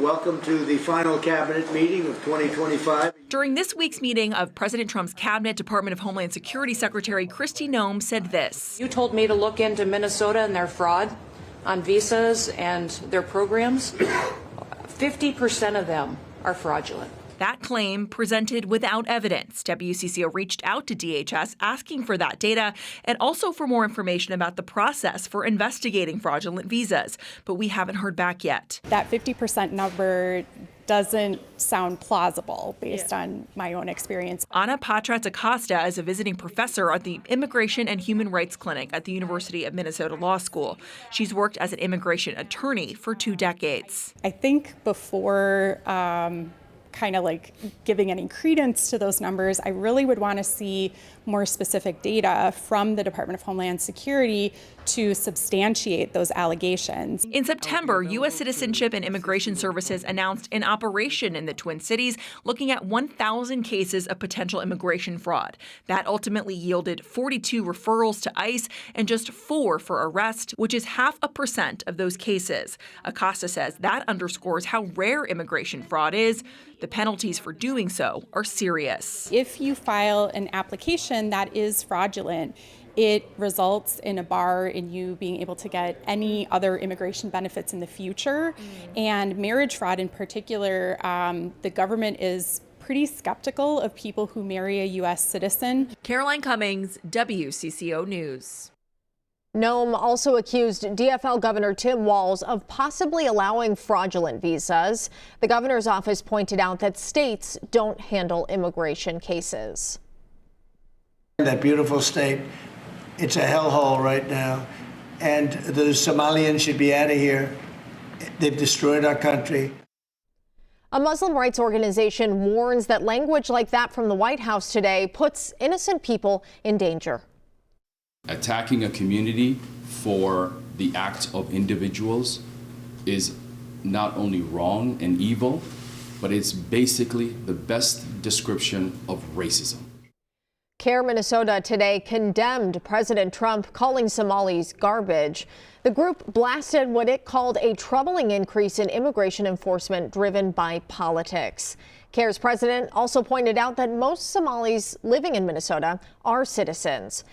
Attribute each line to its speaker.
Speaker 1: Welcome to the final cabinet meeting of 2025.
Speaker 2: During this week's meeting of President Trump's cabinet, Department of Homeland Security Secretary Kristi Noem said this.
Speaker 3: You told me to look into Minnesota and their fraud on visas and their programs. 50% of them are fraudulent.
Speaker 2: That claim presented without evidence. WCCO reached out to DHS asking for that data and also for more information about the process for investigating fraudulent visas. But we haven't heard back yet.
Speaker 4: That 50% number doesn't sound plausible based on my own experience.
Speaker 2: Ana Patratz Acosta is a visiting professor at the Immigration and Human Rights Clinic at the University of Minnesota Law School. She's worked as an immigration attorney for 2 decades.
Speaker 4: I think before kind of like giving any credence to those numbers, I really would want to see more specific data from the Department of Homeland Security to substantiate those allegations.
Speaker 2: In September, U.S. Citizenship and Immigration Services announced an operation in the Twin Cities looking at 1,000 cases of potential immigration fraud. That ultimately yielded 42 referrals to ICE and just 4 for arrest, which is 0.5% of those cases. Acosta says that underscores how rare immigration fraud is. The penalties for doing so are serious.
Speaker 4: If you file an application that is fraudulent, it results in a bar in you being able to get any other immigration benefits in the future. And marriage fraud in particular, the government is pretty skeptical of people who marry a U.S. citizen.
Speaker 2: Caroline Cummings, WCCO News.
Speaker 5: Noem also accused DFL Governor Tim Walz of possibly allowing fraudulent visas. The governor's office pointed out that states don't handle immigration cases.
Speaker 1: That beautiful state, it's a hellhole right now, and the Somalians should be out of here. They've destroyed our country.
Speaker 5: A Muslim rights organization warns that language like that from the White House today puts innocent people in danger.
Speaker 6: Attacking a community for the act of individuals is not only wrong and evil, but it's basically the best description of racism.
Speaker 5: CARE Minnesota today condemned President Trump calling Somalis garbage. The group blasted what it called a troubling increase in immigration enforcement driven by politics. CARE's president also pointed out that most Somalis living in Minnesota are citizens.